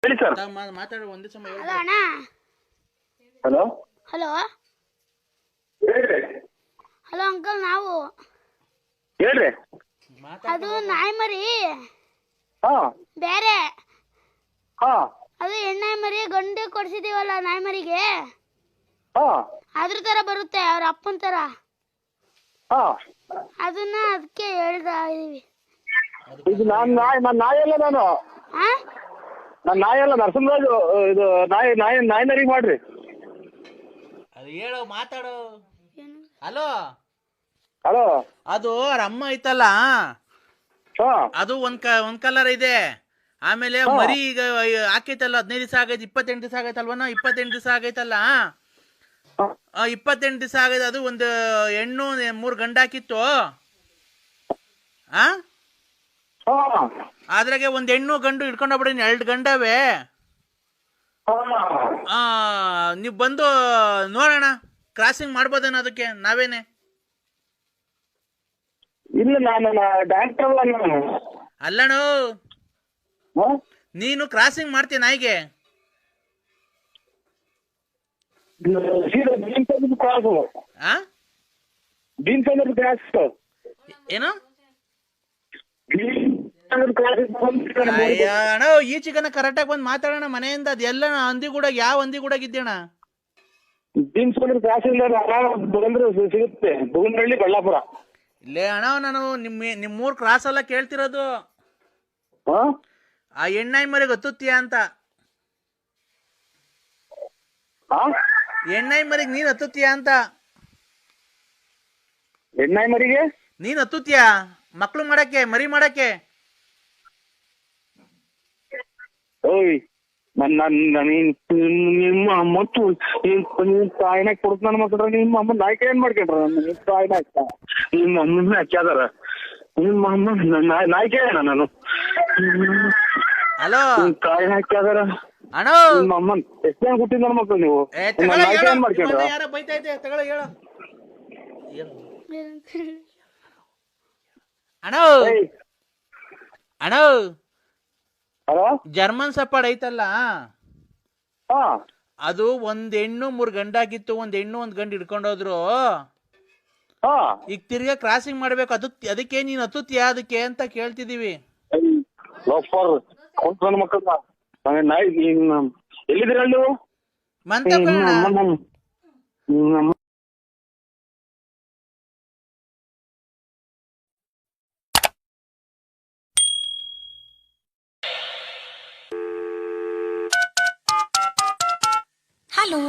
ಹೇಳಿ ಸರ್. ಮಾತಾಡೋ ಒಂದೇ ಸಮಯ. ಹಲೋ ಅಣ್ಣ. ಹಲೋ ಹಲೋ ಹೇಳ್ರಿ. ಹಲೋ ಅಂಕಲ್, ನಾವು ಹೇಳ್ರಿ. ಅದು ನಾಯಿ ಮರಿ ಹಾ ಬೇರೆ, ಹಾ ಅದು ಹೆಣ್ಣಾಯಿ ಮರಿ ಗಂಡು ಕೊಡ್ಸಿದೀವಲ್ಲ ನಾಯಿ ಮರಿಗೆ, ಹಾ ಅದ್ರ ತರ ಬರುತ್ತೆ, ಅವ್ರ ಅಪ್ಪನ ತರ. ಹಾ ಅದನ್ನ ಅದಕ್ಕೆ ಹೇಳ್ತಾ ಇದೀವಿ. ಇದು ನನ್ನ ನಾಯಿ ಅಲ್ಲ, ನಾನು ಹಾ ನನ್ನ ನಾಯಿ ಅಲ್ಲ, ನರಸಿಂಹರಾಜು. ಇದು ನಾಯಿ ನಾಯಿ ನಾಯಿ ನರಿಗೆ ಮಾಡ್ರಿ. ಅದು ಹೇಳೋ, ಮಾತಾಡೋ. Hello hello. ಅದು ಅವ್ರ ಅಮ್ಮ ಐತಲ್ಲ, ಹಾ ಅದು ಒಂದ್ ಕಲರ್ ಇದೆ. ಆಮೇಲೆ ಮರಿ ಈಗ ಹಾಕೈತಲ್ಲ, 15 ದಿವಸ ಆಗೈತೆ, 28 ದಿವಸ ಆಗೈತಲ್ವನ, 28 ದಿವಸ ಆಗೈತಲ್ಲ. 28 ದಿವಸ ಆಗೈತೆ. ಅದು ಒಂದು ಹೆಣ್ಣು 3 ಗಂಡು ಹಾಕಿತ್ತು. ಅದ್ರಾಗೆ ಒಂದ್ ಹೆಣ್ಣು ಗಂಡು ಹಿಡ್ಕೊಂಡೋಗ್ಬಿಡಿ, 2 ಗಂಡವೇ. ನೀವು ಬಂದು ನೋಡೋಣ, ಕ್ರಾಸಿಂಗ್ ಮಾಡ್ಬೋದೇನೋ ಅದಕ್ಕೆ ನಾವೇನೆ. ಇಲ್ಲ, ನಾನು ಡಾಕ್ಟರ್ ಅಲ್ಲಣು, ನೀನು ಕ್ರಾಸಿಂಗ್ ಮಾಡ್ತೀಯ ನಾಯಿಗೆ? ಏನು ಅಣ್ಣ, ಈಚೆಗನ ಕರೆಕ್ಟಾಗಿ ಬಂದು ಮಾತಾಡೋಣ ಮನೆಯಿಂದ. ಅದೆಲ್ಲ ಹಂದಿ ಕೂಡ, ಯಾವ ಹಂದಿ ಕೂಡ ಇದ್ದೇಣ? ಸಿಗುತ್ತೆ ಬುಗುನಹಳ್ಳಿ, ಬಳ್ಳಾಪುರ. ಇಲ್ಲೇ ಅಣ್ಣ, ನಾನು ನಿಮ್ಮೂರ್ ಕ್ರಾಸ್ ಎಲ್ಲ ಕೇಳ್ತಿರೋದು. ಆ ಹೆಣ್ಣಾಯಿ ಮರಿಗೆ ಹತ್ತುತ್ತೀಯ ಅಂತ. ಹೆಣ್ಣಾಯಿ ಮರಿಗೆ ನೀನ್ ಹತ್ತುತ್ತೀಯ ಅಂತ. ಹೆಣ್ಣಾಯಿ ಮರಿಗೆ ನೀನ್ ಹತ್ತುತ್ತೀಯ ಮಕ್ಳು ಮಾಡಕ್ಕೆ, ಮರಿ ಮಾಡಕ್ಕೆ? ಓಯ್, ನಿಮ್ಮ ಮತ್ತು ತಾಯಿನಾಗ ಕೊಡ್ತ ನನ್ನ ಮಕ್ಕಳ, ನಿಮ್ಮ ಅಮ್ಮ ನಾಯ್ಕ ಏನ್ ಮಾಡ್ಕೊಂಡ್ರ? ನಿಮ್ಮ ತಾಯಿನಾಗ ನಿಮ್ಮ ಅಮ್ಮನ ಹಾಕ್ಯಾದಾರ. ನಿಮ್ಮ ಅಮ್ಮ ನಾಯ್ಕ ನಾನು. ಹಲೋ, ತಾಯಿನ ಹಾಕ್ಯಾದಾರ ಅಣ್ಣ. ನಿಮ್ಮ ಅಮ್ಮನ್ ಎಷ್ಟು ಜನ ಹುಟ್ಟಿದ ನನ್ನ ಮಕ್ಕಳು ನೀವು? ನಾಯ್ಕ ಏನ್ ಮಾಡ್ಕೊಂಡ್ರ? ಯಾರ ಬೈತೈತೆ, ತಗೊಳ ಹೇಳ. ಅಣ್ಣ ಅಣ್ಣ, ಹಲೋ, ಜರ್ಮನ್ ಸಫರ್ಡ್ ಐತಲ್ಲ, ಹಾ, ಅದು ಒಂದ್ ಹೆಣ್ಣು 3 ಗಂಡಾಗಿತ್ತು. ಒಂದ್ ಹೆಣ್ಣು 1 ಗಂಡು ಹಿಡ್ಕೊಂಡೋದ್ರು. ಈಗ ತಿರ್ಗಾ ಕ್ರಾಸಿಂಗ್ ಮಾಡ್ಬೇಕು. ಅದಕ್ಕೆ ನೀನ್ ಹತ್ತುತ್ತೀಯ ಅದಕ್ಕೆ ಅಂತ ಕೇಳ್ತಿದೀವಿ. ನನ್ನ ಮಕ್ಕಳ ನಾಯಿ ಎಲ್ಲಿದ್ದೀರ ನೀವು? Hallo?